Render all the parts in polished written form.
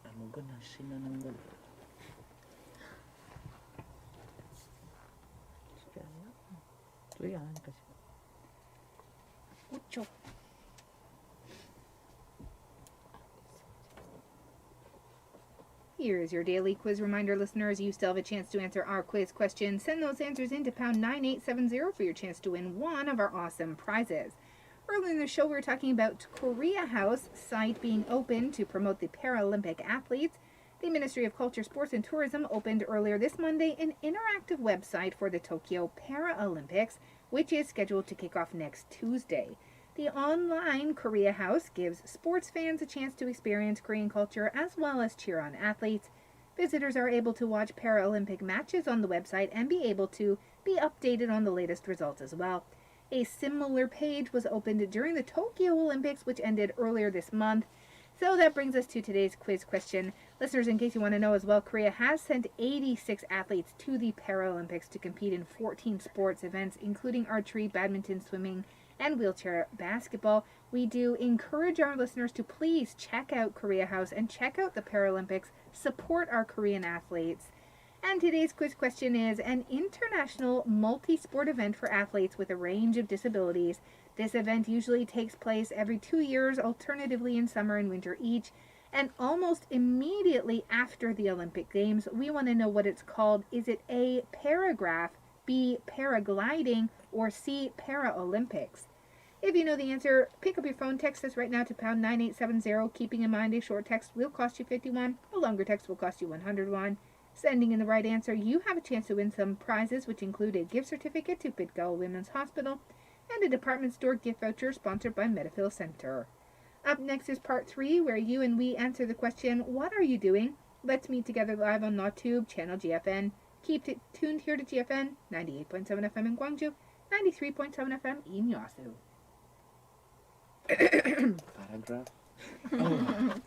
아무거나 신나는 건 쉽지 않아요? 왜 안 하니까 지금 5초. Here is your daily quiz reminder, listeners. You still have a chance to answer our quiz question. Send those answers in to pound 9870 for your chance to win one of our awesome prizes. Earlier in the show, we were talking about Korea House site being open to promote the Paralympic athletes. The Ministry of Culture, Sports and Tourism opened earlier this Monday an interactive website for the Tokyo Paralympics, which is scheduled to kick off next Tuesday. The online Korea House gives sports fans a chance to experience Korean culture as well as cheer on athletes. Visitors are able to watch Paralympic matches on the website and be able to be updated on the latest results as well. A similar page was opened during the Tokyo Olympics, which ended earlier this month. So that brings us to today's quiz question. Listeners, in case you want to know as well, Korea has sent 86 athletes to the Paralympics to compete in 14 sports events, including archery, badminton, swimming, and wheelchair basketball. We do encourage our listeners to please check out Korea House and check out the Paralympics. Support our Korean athletes. And today's quiz question is an international multi-sport event for athletes with a range of disabilities. This event usually takes place every 2 years, alternatively in summer and winter each. And almost immediately after the Olympic Games, we want to know what it's called. Is it A, paragraph, B, paragliding, or C, Paralympics? If you know the answer, pick up your phone, text us right now to pound 9870, keeping in mind a short text will cost you 51, a longer text will cost you 101. Sending in the right answer, you have a chance to win some prizes, which include a gift certificate to Pitgall Women's Hospital and a department store gift voucher sponsored by Medifil Center. Up next is part 3, where you and we answer the question, what are you doing? Let's meet together live on NawTube, channel GFN. Keep tuned here to GFN, 98.7 FM in Gwangju, 93.7 FM in Yeosu. paragraph?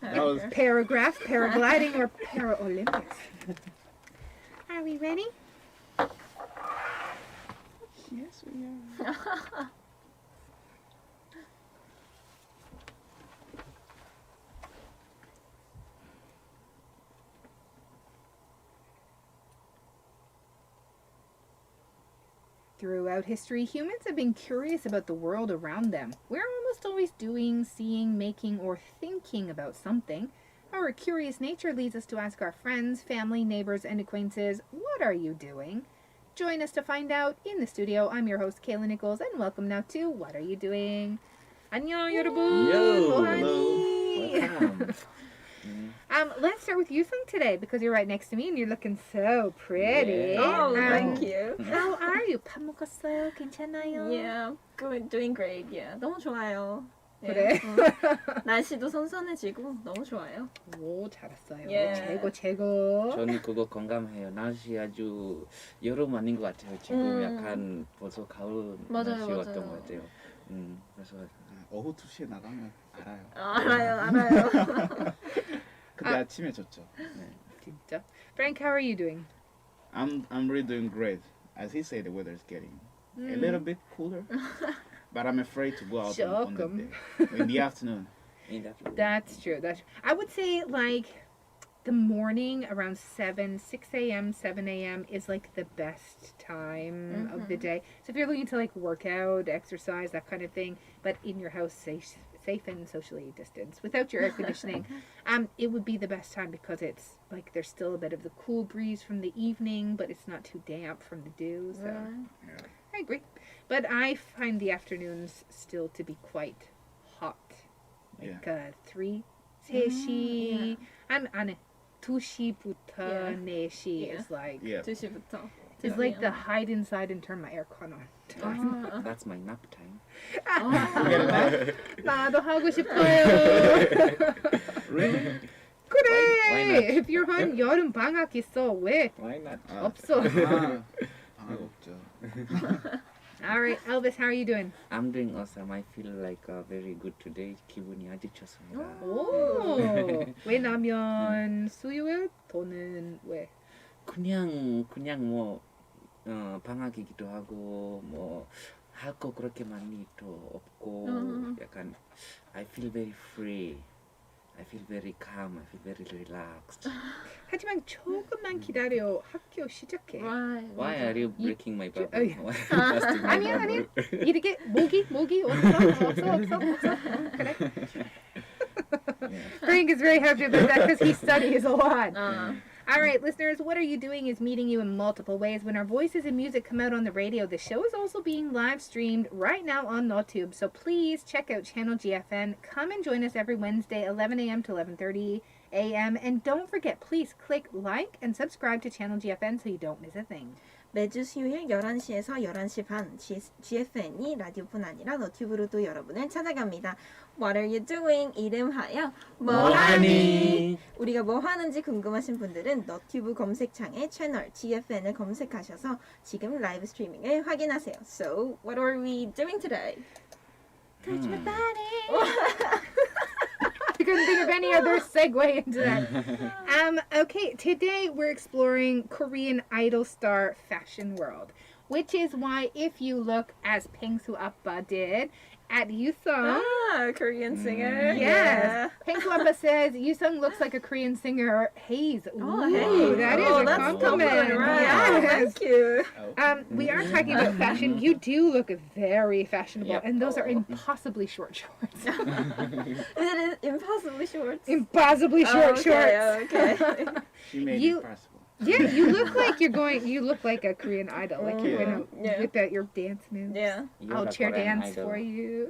That was Paragraph, paragliding, or Paralympics. Are we ready? yes, we are. Throughout history, humans have been curious about the world around them. We're almost always doing, seeing, making, or thinking about something. Our curious nature leads us to ask our friends, family, neighbors, and acquaintances, what are you doing? Join us to find out. In the studio, I'm your host, Kayla Nichols, and welcome now to What Are You Doing? 안녕, 여러분! Yo! 뭐하니? Welcome! Let's start with you, Sung, today, because you're right next to me and you're looking so pretty. Yeah. Oh, thank you. How are you? 밥 먹었어요? 괜찮아요? Yeah, good, doing great. Yeah, 너무 좋아요. 그래? 날씨도 선선해지고 너무 좋아요. 오, 잘했어요. 예. 최고. 저는 그거 공감해요. 날씨 아주 여름 아닌 것 같아요. 지금 약간 벌써 가을 맞아요, 날씨였던 맞아요. 것 같아요. 그래서 오후 2시에 나가면 알아요. 알아요. 그때 아침에 졌죠. 네. 진짜? Frank, how are you doing? I'm really doing great. As he said, the weather is getting a little bit cooler, but I'm afraid to go out on the day. In the afternoon. in that That's true. I would say like the morning around 6 a.m., 7 a.m. is like the best time of the day. So if you're looking to like work out, exercise, that kind of thing, but in your house, safe and socially distanced, without your air conditioning, it would be the best time because it's like there's still a bit of the cool breeze from the evening, but it's not too damp from the dew. So Yeah. I agree. But I find the afternoons still to be quite hot. Like 3시 한 2시부터 4시 is like 2시부터. it's like the hide inside and turn my aircon on. That's my nap time. 나도 하고 싶어요. Really? 그래. Why not? If you're 한 여름 방학 있어 왜 Why not? 없어? 방학 없죠. All right, Elvis, how are you doing? I'm doing awesome. I feel like very good today. 기분이 아주 좋습니다. 오. 왜냐면 수요일 또는 왜? 그냥 뭐 방학이기도 하고 뭐 할 거 그렇게 많이 또 없고 약간 I feel very free. I feel very calm. I feel very relaxed. 하지만 조금만 기다려. 학교 시작해. Why are you breaking my bubble? oh, yeah. Why are you busting my 아니야, 아니야. bubble? 이렇게 모기 없어. 그래. Frank is very happy about that because he studies a lot. All right, listeners, What Are You Doing is meeting you in multiple ways. When our voices and music come out on the radio, the show is also being live streamed right now on YouTube. So please check out Channel GFN. Come and join us every Wednesday, 11 a.m. to 11:30 a.m. And don't forget, please click like and subscribe to Channel GFN so you don't miss a thing. 매주 수요일 11시에서 11시 반 GFN이 라디오뿐 아니라 너튜브로도 여러분을 찾아갑니다. What are you doing? 이름하여 뭐하니? 우리가 뭐 하는지 궁금하신 분들은 너튜브 검색창에 채널 GFN을 검색하셔서 지금 라이브 스트리밍을 확인하세요. So, what are we doing today? Touch my body. I couldn't think of any other segue into that. Okay, today we're exploring Korean idol star fashion world, which is why if you look as Pengsu Appa did at Yusung, Korean singer. yes, Pengsu Appa says Yusung looks like a Korean singer. Haze. Ooh, Hey. that is a that's compliment. Right. Yes. Thank you. We are talking about fashion. You do look very fashionable, Yep. and those are impossibly short shorts. It is impossibly short. Impossibly short shorts. Okay. She made You- it possible. Yeah, you look like you're going. You look like a Korean idol. Like you're gonna Yeah. whip out your dance moves. Yeah. You're I'll a chair Korean dance idol. for you.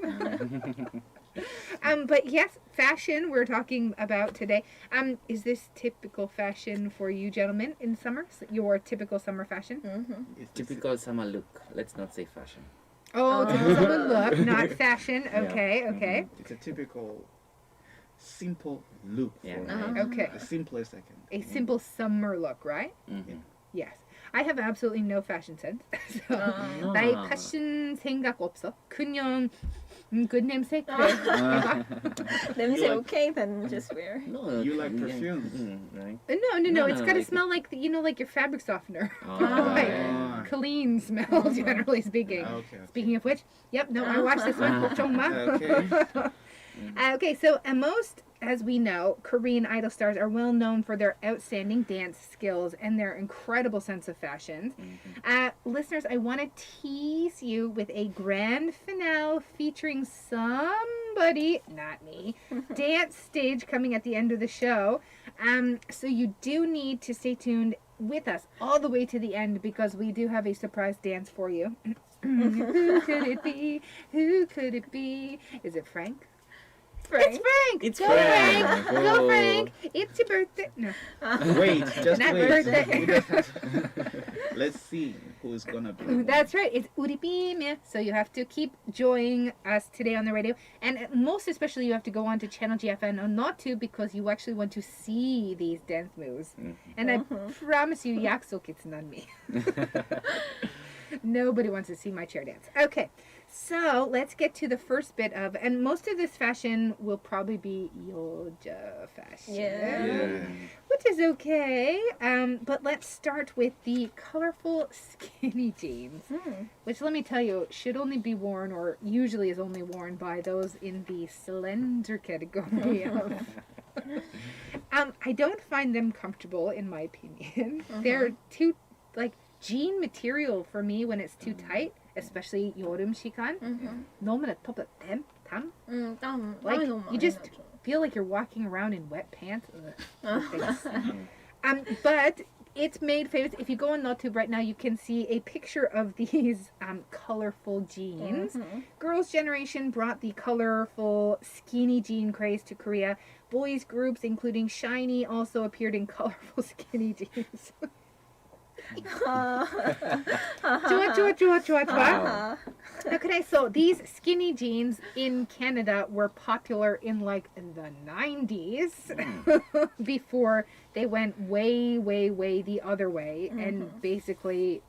But yes, fashion we're talking about today. Is this typical fashion for you gentlemen in summer? Your typical summer fashion? Mm-hmm. Typical summer look. Let's not say fashion. Oh, typical summer look, not fashion. Yeah. Okay, okay. It's a typical simple look for Yeah. me. Okay. The simplest I can. A simple summer look, right? Mhm. Yes. I have absolutely no fashion sense. So No. 나의 패션 생각 없어. 그냥 good 냄새 그래. 해봐. 냄새 You like- okay, then just wear. No, You like yeah, perfumes? right? No. It's No, got to like- smell like like your fabric softener. Oh, Like yeah. clean smell, generally speaking. Okay. Speaking of which, yep, no, I watched this one. Okay. Okay, so most, as we know, Korean idol stars are well known for their outstanding dance skills and their incredible sense of fashion. Listeners, I want to tease you with a grand finale featuring somebody, not me, dance stage coming at the end of the show. So you do need to stay tuned with us all the way to the end because we do have a surprise dance for you. Who could it be? Who could it be? Is it Frank? Frank. It's Frank. It's Go Frank. Frank. Go Go. Frank. It's your birthday. No. Wait, just Not wait. birthday. We just have- Let's see who's gonna be. That's right. It's 우리비며. So you have to keep joining us today on the radio, and most especially you have to go on to Channel GFN or not to because you actually want to see these dance moves. And I promise you, 약속 it's not me. Nobody wants to see my chair dance. Okay, so let's get to the first bit of, and most of this fashion will probably be Yoja fashion. Yeah. Which is okay. But let's start with the colorful skinny jeans, which let me tell you, should only be worn or usually is only worn by those in the slender category of. I don't find them comfortable in my opinion. They're too, like, jean material for me when it's too tight, especially 여름 시간. 너무나 덥다. 담? 땀. Like, 땀이 너무 you 많이 just 나죠. feel like you're walking around in wet pants. Ugh. But it's made famous. If you go on YouTube right now, you can see a picture of these colorful jeans. Girls' generation brought the colorful skinny jean craze to Korea. Boys groups, including SHINee, also appeared in colorful skinny jeans. 좋아. Okay, so these skinny jeans in Canada were popular in like the 90s before they went way the other way and basically,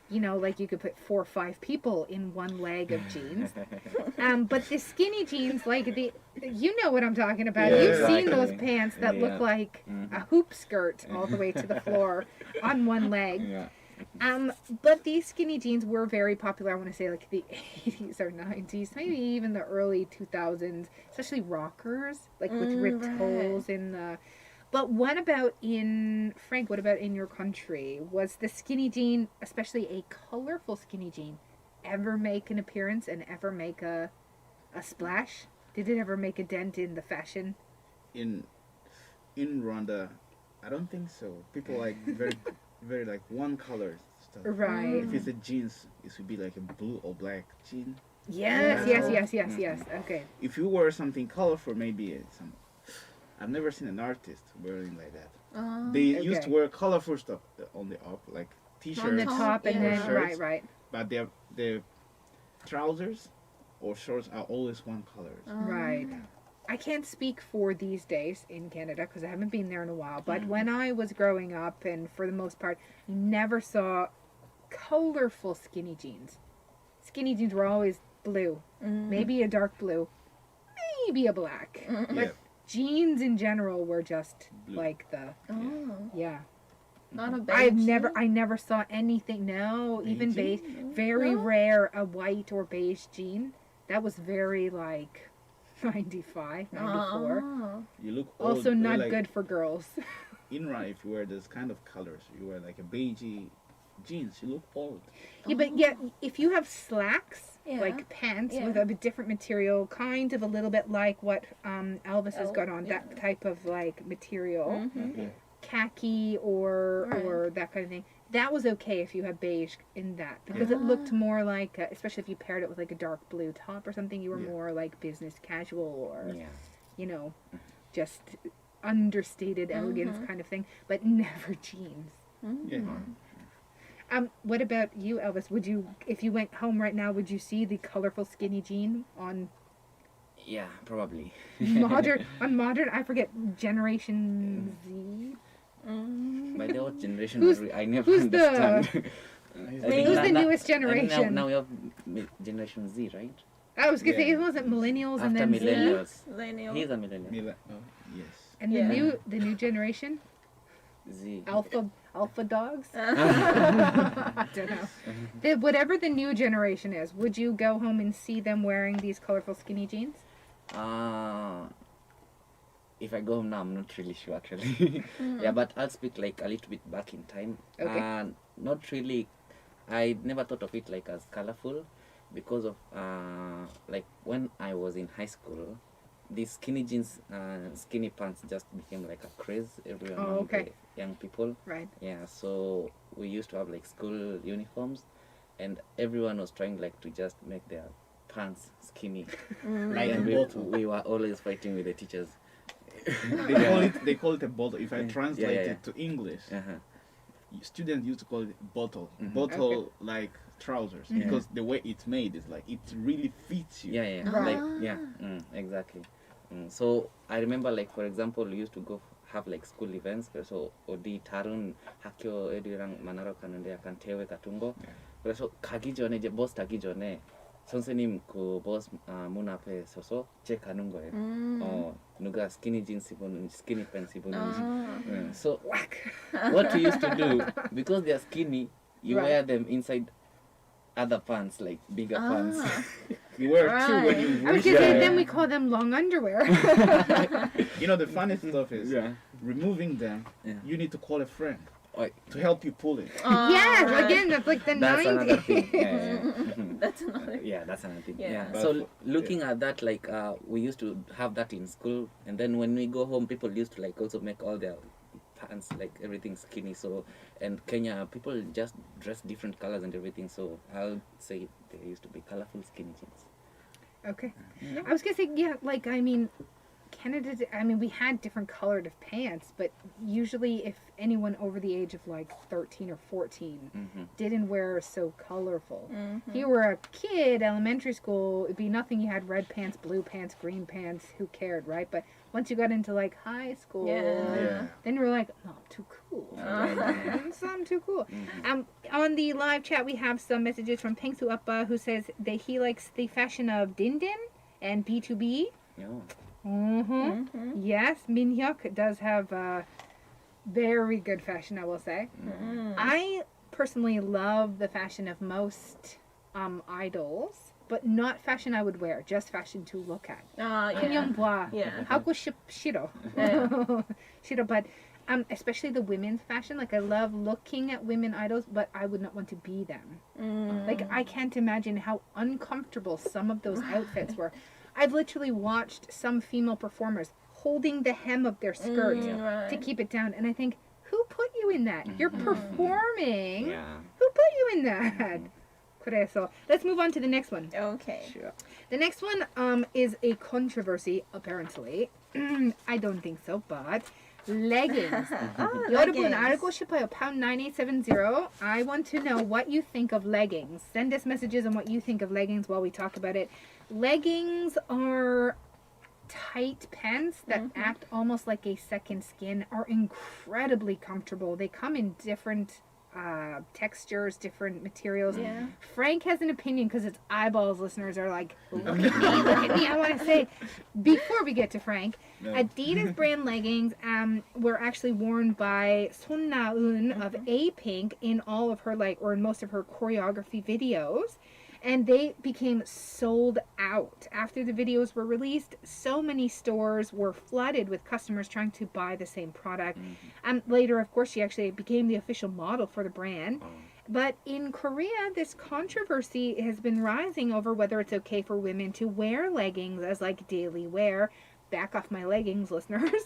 you know, like you could put 4 or 5 people in one leg of jeans. But the skinny jeans, like you know what I'm talking about. Yeah, You've seen exactly. those pants that look like a hoop skirt all the way to the floor on one leg. Yeah. But these skinny jeans were very popular. I want to say like the 80s or 90s, maybe even the early 2000s, especially rockers, like with ripped holes in the. But what about Frank, what about in your country? Was the skinny jean, especially a colorful skinny jean, ever make an appearance and ever make a splash? Did it ever make a dent in the fashion? In Rwanda, I don't think so. People like very like one color stuff. Right. If it's a jeans, it should be like a blue or black jean. Yes, yes. Okay. If you wear something colorful, maybe some. I've never seen an artist wearing like that. They used to wear colorful stuff on the up, like t-shirts. On the top and then shirts, right. But their trousers or shorts are always one color. Right. I can't speak for these days in Canada because I haven't been there in a while. But when I was growing up, and for the most part, I never saw colorful skinny jeans. Skinny jeans were always blue, maybe a dark blue, maybe a black. But jeans in general were just blue. Like the Not a beige. I never saw anything. No, even beige. Very rare a white or beige jean. That was very like 95, 94. You look old. Also not like, good for girls. In Rwanda, if you wear those kind of colors, you wear like a beigey jeans, you look old. Yeah, but yet if you have slacks, like pants with a different material, kind of a little bit like what Elvis has got on, that type of like material, khaki or that kind of thing, that was okay if you had beige in that, because it looked more like, especially if you paired it with like a dark blue top or something, you were more like business casual or, you know, just understated elegance kind of thing, but never jeans. What about you, Elvis? Would you, if you went home right now, would you see the colorful skinny jean on? Yeah, probably. modern, I forget, Generation Z? By the what generation? Who's- I never who's understand. Who's the newest generation? Now we have Generation Z, right? I was gonna say it wasn't millennials and After then Z, millennials. Millennial. He's a millennial. Yes. and the new generation, Z. alpha dogs. I don't know. Whatever the new generation is, would you go home and see them wearing these colorful skinny jeans? If I go home now, I'm not really sure actually. Yeah, but I'll speak like a little bit back in time. Okay. Not really. I never thought of it like as colorful because of like when I was in high school, these skinny jeans, skinny pants just became like a craze everywhere among the young people. Right. Yeah, so we used to have like school uniforms, and everyone was trying like to just make their pants skinny. Like a And bottle. we were always fighting with the teachers. They call it a bottle. If I translate it to English, students used to call it bottle. Bottle like trousers, because the way it's made is like it really fits you. Exactly. So I remember, like, for example, we used to go have like school events. So odi tarun hakyo edirang manaro kanunde akan tewe katungo. So kagijone je boss tagijone. 선생님 그 boss 문 앞에 서서 check 하는 거예요. 누가 skinny jeans 입은 skinny pants 입은. So what we used to do, because they are skinny, you wear them inside other pants, like bigger pants. You wear two when you I was reach gonna say, then we call them long underwear. You know, the funny stuff is removing them, you need to call a friend to help you pull it. Yes, again, that's like the That's 90s. another thing. That's another. Yeah, that's another thing. Yeah. Yeah. But So looking at that, like we used to have that in school, and then when we go home, people used to like also make all their pants like everything skinny. So and Kenya people just dress different colors and everything. So I'll say there used to be colorful skinny jeans. Okay. I was gonna say, like, I mean, Canada, we had different colored pants, but usually if anyone over the age of like 13 or 14 didn't wear so colorful. If you were a kid, elementary school, it'd be nothing. You had red pants, blue pants, green pants, who cared, right? But once you got into like high school, then you were like, oh, I'm too cool. I'm too cool. On the live chat, we have some messages from Pengsu Uppa, who says that he likes the fashion of Din Din and B2B. Yes, Min Hyuk does have very good fashion, I will say. personally love the fashion of most idols, but not fashion I would wear, just fashion to look at. 그냥 봐. Yeah. 하고 싫어. 싫어, but especially the women's fashion. Like I love looking at women idols, but I would not want to be them. Like I can't imagine how uncomfortable some of those outfits were. I've literally watched some female performers holding the hem of their skirt to keep it down, and I think, who put you in that? You're performing. Yeah. Who put you in that? 그래서 let's move on to the next one. Okay. Sure. The next one is a controversy, apparently. I don't think so, but leggings. 여러분 leggings. 알고 싶어요. pound 9870. I want to know what you think of leggings. Send us messages on what you think of leggings while we talk about it. Leggings are tight pants that act almost like a second skin, are incredibly comfortable. They come in different textures, different materials. Yeah. Frank has an opinion because its eyeballs listeners are like, look at me. I want to say, before we get to Frank, Adidas brand leggings were actually worn by Son Na-eun of A-Pink in all of her or in most of her choreography videos. And they became sold out. After the videos were released, so many stores were flooded with customers trying to buy the same product. Later, of course, she actually became the official model for the brand. But in Korea, this controversy has been rising over whether it's okay for women to wear leggings as daily wear. Back off my leggings, listeners.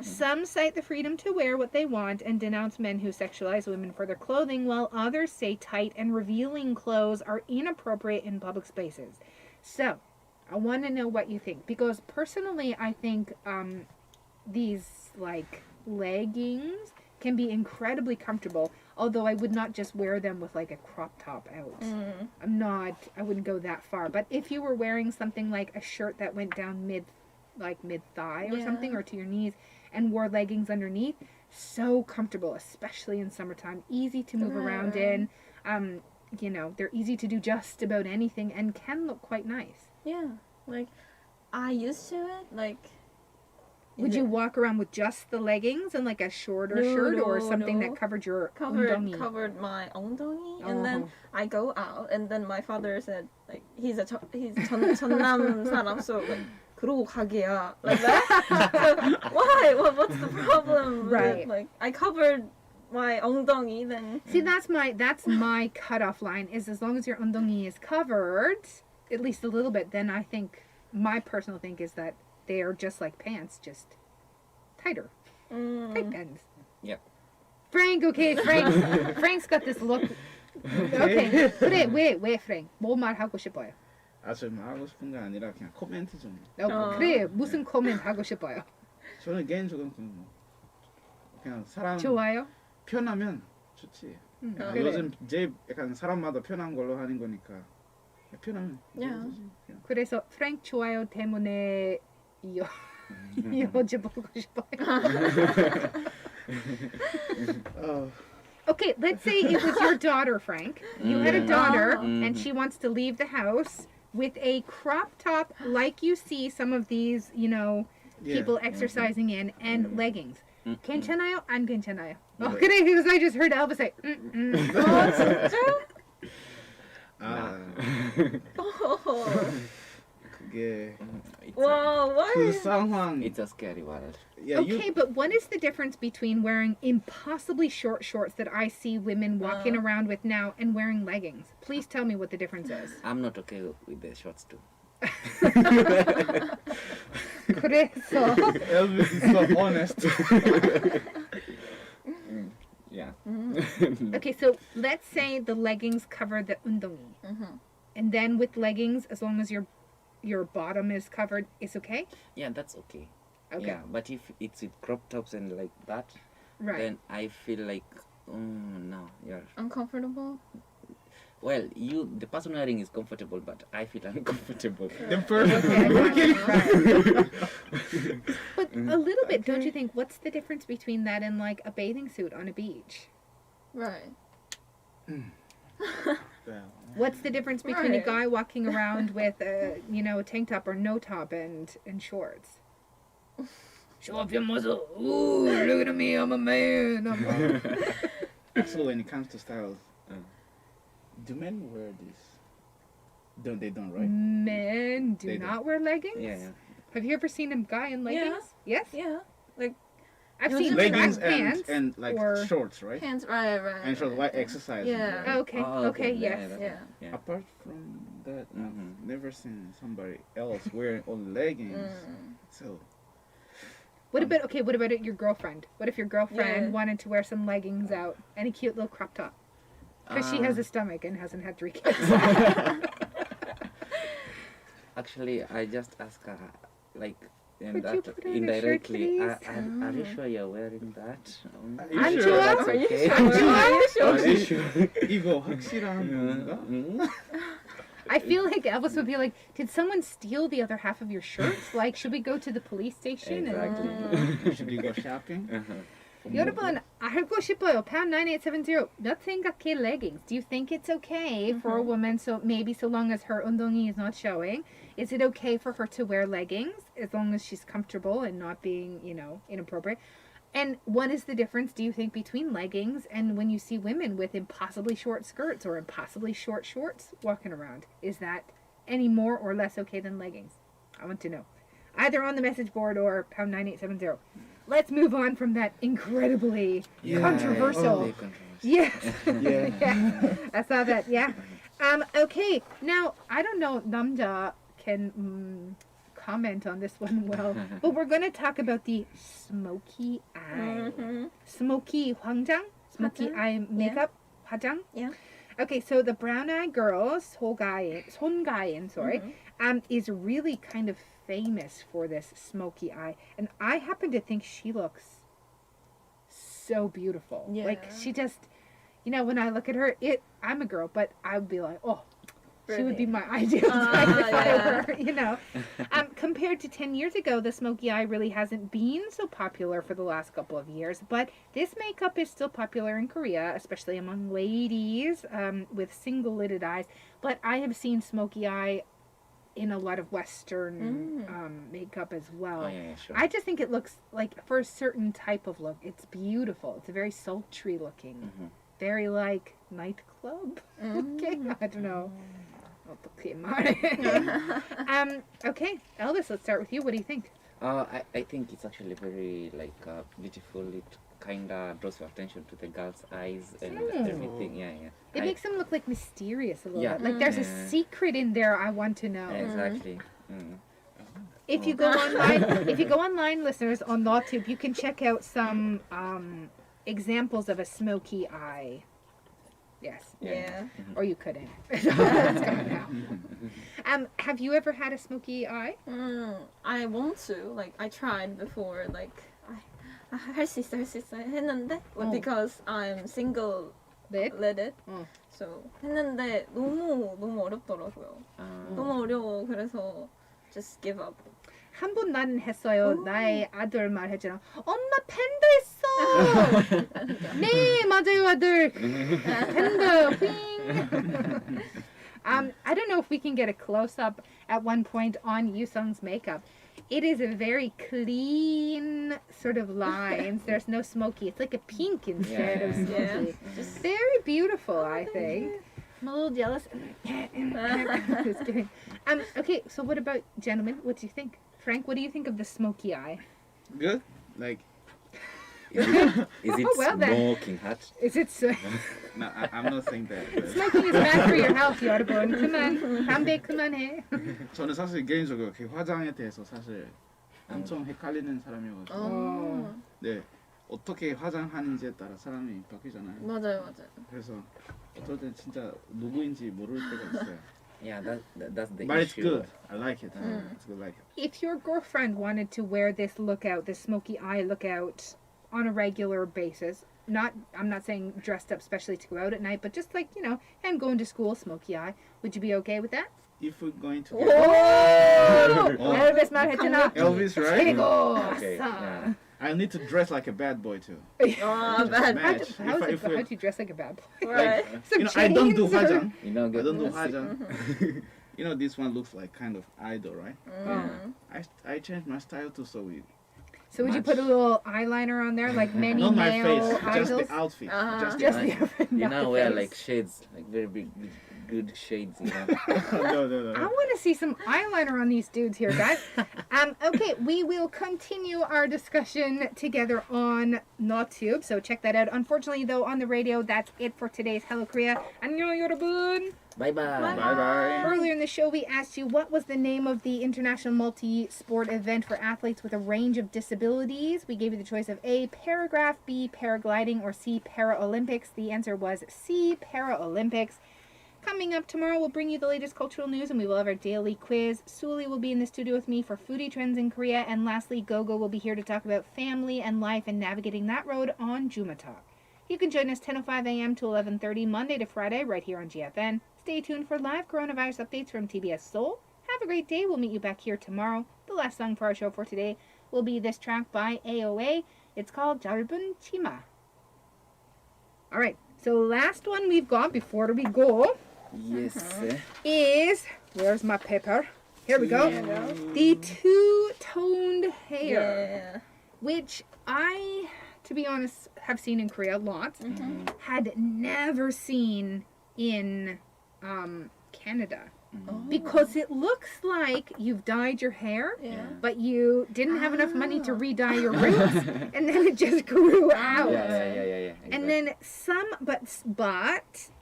Some cite the freedom to wear what they want and denounce men who sexualize women for their clothing, while others say tight and revealing clothes are inappropriate in public spaces. So, I want to know what you think, because personally, I think these leggings can be incredibly comfortable, although I would not just wear them with a crop top out. I wouldn't go that far. But if you were wearing something like a shirt that went down mid-thigh or something, or to your knees, and wore leggings underneath, so comfortable, especially in summertime. Easy to move around in. They're easy to do just about anything and can look quite nice. Yeah. I used to it. Would you walk around with just the leggings and a shorter shirt or something that covered your 엉덩이? Covered my 엉덩이, and then I go out, and then my father said he's 전남 사람, so 그러고 가게야, like that. So why? What's the problem? Right. I covered my 엉덩이, then. See, that's my cutoff line, is as long as your 엉덩이 is covered, at least a little bit, then I think, my personal think is that they are just like pants, just tighter. Tight pants. Yep. Frank, okay, Frank's got this look. Okay. 그래, 왜 Frank? 뭐 말하고 싶어요? 저 말하고 싶은 게 아니라 그냥 코멘트 좀. 그래, 무슨 코멘트 하고 싶어요? 저는 개인적으로 그냥 사람 좋아요? 편하면 좋지. 그래. 요즘 제 약간 사람마다 편한 걸로 하는 거니까 편하면 좋지. 그래서 프랭크 좋아요 때문에 여쭤보고 싶어요. Okay, let's say it was your daughter, Frank. You had a daughter, and she wants to leave the house with a crop top like you see some of these, people exercising in, and leggings. 괜찮아요? 안 괜찮아요? 그래, because I just heard Elvis say, 그게 Wow, what? 그 상황. It's a scary world. Yeah, okay, but what is the difference between wearing impossibly short shorts that I see women walking around with now and wearing leggings? Please tell me what the difference is. I'm not okay with the shorts too. 그래서 Elvis is so honest. Yeah. okay, so let's say the leggings cover the 엉덩이, and then with leggings, as long as your bottom is covered, it's okay. Yeah, that's okay. Okay. Yeah, but if it's with crop tops and like that, Right. then I feel like, no, yeah. Uncomfortable? Well, the person wearing is comfortable, but I feel uncomfortable. The person. Okay, I got it, right. But a little bit, don't you think? What's the difference between that and a bathing suit on a beach? Right. What's the difference between a Right. guy walking around with a tank top or no top and shorts? Show off your muscle. Ooh, look at me, I'm a man. So when it comes to styles, Do men wear this? Don't they? Don't right? Men do They not wear leggings. Yeah. Have you ever seen a guy in leggings? Yes. Yeah. I've seen Leggings track pants and like or shorts, right? Pants, right. And shorts, like exercise. Yeah. right? Okay. Oh, okay. yeah, Yes. that's Yeah. right. Yeah. Apart from that, Mhm. I've never seen somebody else wearing only leggings. So What about What about your girlfriend? What if your girlfriend Yeah. wanted to wear some leggings out and a cute little crop top? Because she has a stomach and hasn't had 3 kids. Actually, I just ask her, like, and Could you that put on a shirt, indirectly, please? are you sure you're wearing that? Are you I'm sure sure. that's okay. Are you sure? 이거 확실한 건가? Mm. I feel like Elvis would be like, did someone steal the other half of your shirts? Like, should we go to the police station? Exactly. Should we go shopping? 여러분, 알고 싶어요. pound 9870. 몇 생각해 leggings? Do you think it's okay for a woman, so maybe so long as her 엉덩이 is not showing, is it okay for her to wear leggings as long as she's comfortable and not being, inappropriate? And what is the difference, do you think, between leggings and when you see women with impossibly short skirts or impossibly short shorts walking around? Is that any more or less okay than leggings? I want to know. Either on the message board or pound 9870. Let's move on from that incredibly controversial. Only controversial. Yes. Yeah. Yeah. I saw that. Yeah. Okay. Now, I don't know. Namja can comment on this one well, but we're going to talk about the smoky eye. Smoky 화장? Smoky 화장? eye makeup? 화장? Yeah. Okay, so the brown eye girl, 손가인, is really kind of famous for this smoky eye. And I happen to think she looks so beautiful. Yeah. Like, she just, when I look at her, I'm a girl, but I would be like, oh, she would be my ideal type if I were, compared to 10 years ago, the smoky eye really hasn't been so popular for the last couple of years. But this makeup is still popular in Korea, especially among ladies with single-lidded eyes. But I have seen smoky eye in a lot of Western makeup as well. Oh, yeah, sure. I just think it looks like, for a certain type of look, it's beautiful. It's very sultry looking. Very like nightclub looking. I don't know. Okay, Elvis, let's start with you. What do you think? I think it's actually very beautiful. It kinda draws your attention to the girl's eyes and everything. Yeah. It makes them look like mysterious a little Yeah. bit. Like there's a secret in there I want to know. Exactly. If you go online, listeners, on YouTube, you can check out some examples of a smoky eye. Yes. Yeah. Or you couldn't. It's gone now. Have you ever had a smoky eye? I want to. Like, I tried before. Like, 할 수 있어 했는데 because I'm single-lidded. So 했는데 너무 어렵더라고요. 너무 어려워. 그래서 just give up. 한 번 나는 했어요. 나의 아들 말했잖아. 엄마 팬더 있어. 네, 맞아요, 아들. 팬더. I don't know if we can get a close-up at one point on Yusung's makeup. It is a very clean sort of lines. There's no smoky. It's like a pink instead of smoky. Just Very beautiful, I think. I'm a little jealous. Just kidding. Okay, so what about gentlemen? What do you think? Frank, what do you think of the smoky eye? Good. Like, Is it well then. smoking hot? Is it so? no, I'm not saying that. but Smoking is bad for your health, 여러분. 그만. 담배 그만해. 저는 사실 개인적으로 그 화장에 대해서 사실 엄청 헷갈리는 사람이어가지고 네 어떻게 화장하는지에 따라 사람이 바뀌잖아요. 맞아요. 그래서 어떨 땐 진짜 누구인지 모를 때가 있어요. Yeah, that's the But it's issue. good. I like it. It's good. Like it. If your girlfriend wanted to wear this lookout, this smoky eye lookout, on a regular basis, I'm not saying dressed up specially to go out at night, but just like, and going to school, smoky eye, would you be okay with that? If we're going to Elvis 말했잖아. Elvis, right? 최고. Okay, yeah. I need to dress like a bad boy too. bad. Match. How do you dress like a bad boy? Right. Some I don't do chains or- 화장. You know, I good. don't do 화장. This one looks like kind of idol, right? I changed my style too, so So would you put a little eyeliner on there, like many Not my male face, idols? just the outfit. Just the the outfit. outfit, You not now the wear face. like shades, like very big, good shades. You know. No. I want to see some eyeliner on these dudes here, guys. Okay, we will continue our discussion together on NotTube, so check that out. Unfortunately, though, on the radio, that's it for today's Hello Korea. 안녕 여러분. Bye bye. Bye. Earlier in the show, we asked you what was the name of the international multi-sport event for athletes with a range of disabilities. We gave you the choice of A, paragraph, B, paragliding, or C, Paralympics. The answer was C, Paralympics. Coming up tomorrow, we'll bring you the latest cultural news, and we will have our daily quiz. Suli will be in the studio with me for foodie trends in Korea, and lastly, Gogo will be here to talk about family and life and navigating that road on Juma Talk. You can join us 10:05 a.m. to 11:30 Monday to Friday right here on GFN. Stay tuned for live coronavirus updates from TBS Seoul. Have a great day. We'll meet you back here tomorrow. The last song for our show for today will be this track by AOA. It's called 짧은 치마. All right, so last one we've got before we go Yes. is, where's my paper? Here we go. The two-toned hair, which I, to be honest, have seen in Korea a lot. Had never seen in Canada. Because it looks like you've dyed your hair, but you didn't have enough money to re-dye your roots, and then it just grew out. Yeah. And then some, but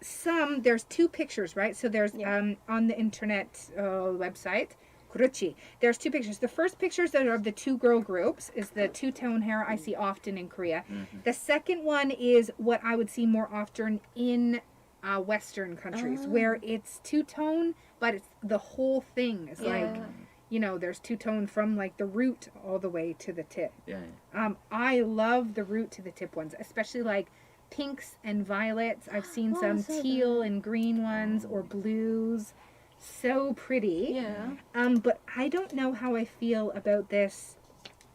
some, there's two pictures, right? So there's on the internet website, 그렇지. There's two pictures. The first pictures that are of the two girl groups is the two-tone hair I see often in Korea. The second one is what I would see more often in Western countries, where it's two-tone, but it's the whole thing is like, you know, there's two-tone from like the root all the way to the tip. I love the root to the tip ones, especially like pinks and violets. I've seen some teal and green ones or blues. So pretty. But I don't know how I feel about this.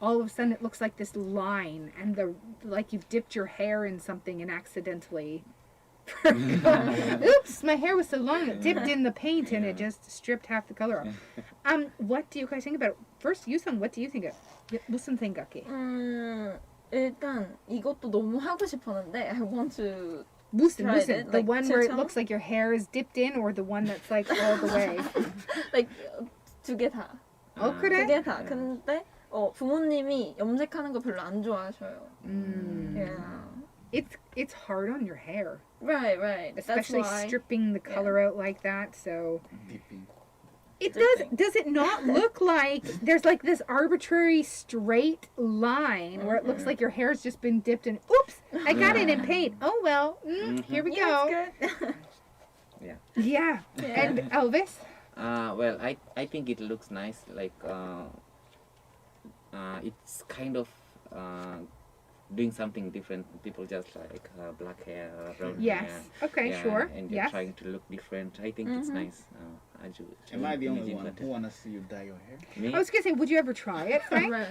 All of a sudden it looks like this line and like you've dipped your hair in something and accidentally oops, my hair was so long it dipped in the paint and it just stripped half the color off. What do you guys think about it? First, Yusung, what do you think of it? 무슨 생각해? 일단 이것도 너무 하고 싶었는데 I want to 무슨 try 무슨 it, the like, one where it two-tone? looks like your hair is dipped in, or the one that's like all the way? like 두 개 다. 어 두 그래? 개 다. 근데 부모님이 염색하는 거 별로 안 좋아하셔요. It's hard on your hair. Right. Especially That's why. stripping the color out like that, so Dipping. it does it not look like there's like this arbitrary straight line where it looks like your hair's just been dipped in? Oops, I got it in paint. Oh well, here we go. It's good. Yeah. And Elvis? Well, I think it looks nice. Like it's kind of doing something different. People just like black hair, brown Yes. hair. Okay, Yeah, sure. And you're Yes. trying to look different. I think it's nice. Am I the only one who wanna see you dye your hair? Me? I was gonna say, would you ever try it, Frank? Right.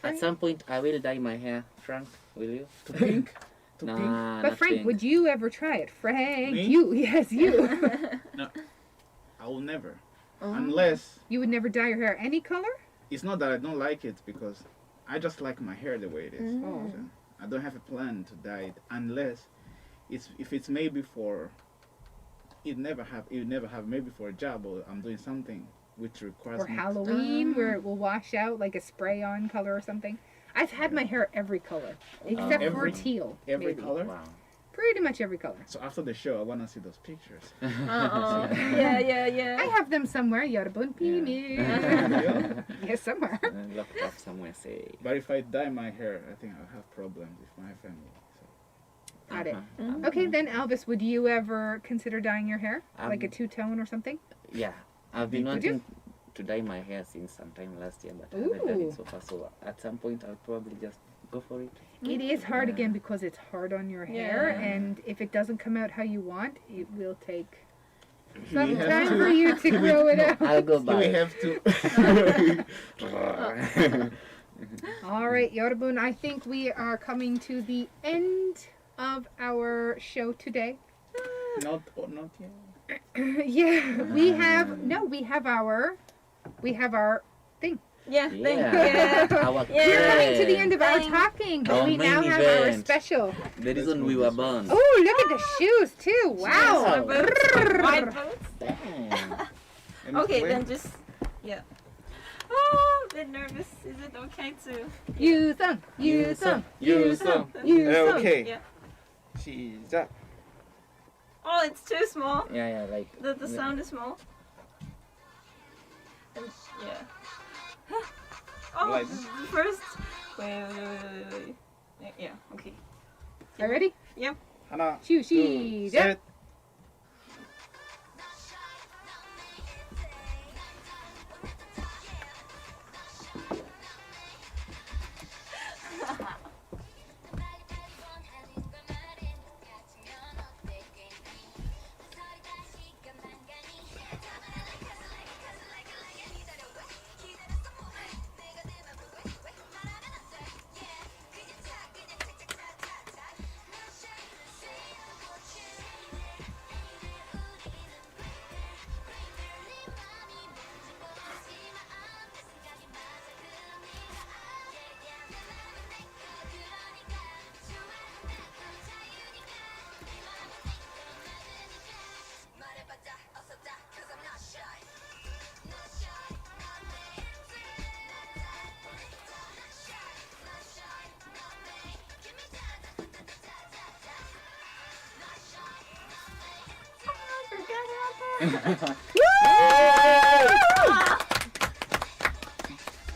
At some point, I will dye my hair. Frank, will you? To pink? To pink? Nah, But not Frank, pink. would you ever try it? Frank, Me? you, yes, you. I will never. Unless You would never dye your hair any color? it's not that I don't like it, because I just like my hair the way it is. Oh. So I don't have a plan to dye it unless if it's maybe for it never have maybe for a job, or I'm doing something which requires Or me Halloween, where it will wash out like a spray-on color or something. I've had my hair every color, except for Every- teal. every maybe. color. Wow. Pretty much every color. So after the show, I wanna see those pictures. Yeah. I have them somewhere. 여러분, 비밀. Yes, somewhere. Locked up somewhere, say. But if I dye my hair, I think I'll have problems with my family. So. Got it. Uh-huh. Okay, then Elvis, would you ever consider dyeing your hair? Like a Um, two-tone or something? Yeah, I've been Would you? wanting to dye my hair since sometime last year, but I haven't done Ooh. it so far. So at some point, I'll probably just go for it. It is hard Yeah. again because it's hard on your hair, Yeah. and if it doesn't come out how you want, it will take We some have time to- for you to grow it out. I'll go We buy. have to. All right, 여러분, I think we are coming to the end of our show today. not yet. Yeah, we have our thing. Yeah, thank you. Our We're coming to the end of our Thanks. talking, but Our we now main have our event. special. The reason we were born. Oh, look at the shoes too! Wow. The boots, white boots. And Okay, when- then just yeah. Oh, I'm a bit nervous. Is it okay to? 유성, 유성, 유성, 유성. Okay. Yeah. 시작. Oh, it's too small. Yeah, like The sound is small. And, yeah. Oh, Like- first. Wait. Yeah. Okay. Are you ready? Yeah. 하나, 슈, 둘, 시작. 셋.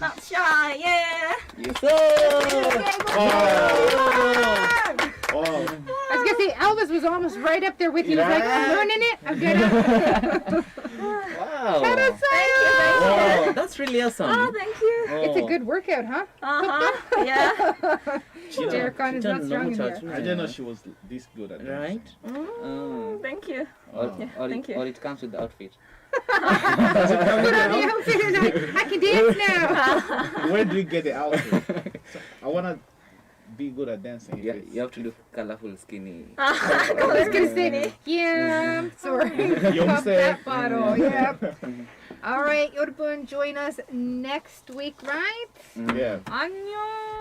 Not shy. Yeah. 와. I was gonna say Elvis was almost right up there with you. He was like, I'm learning it. I'm gonna. wow. Thank you. That's really awesome. Oh, thank you. It's a good workout, huh? Yeah. Jericon is not strong in there. I didn't know she was this good at Right? Thank you. Or thank you. Or it comes with the outfit. Put on the outfit and I can dance now. Where do you get the outfit? I wanna be good at dancing. Yeah, you have to do colorful, skinny. I was gonna say, yeah, sorry. Pop that bottle. Yep. All right, 여러분, join us next week, right? Yeah. 안녕.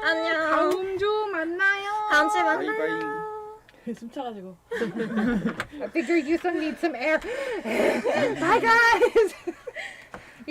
안녕. 다음 주 만나요. 다음 주에 만나요. 숨차가지고. I figure you needs some air. Bye, guys.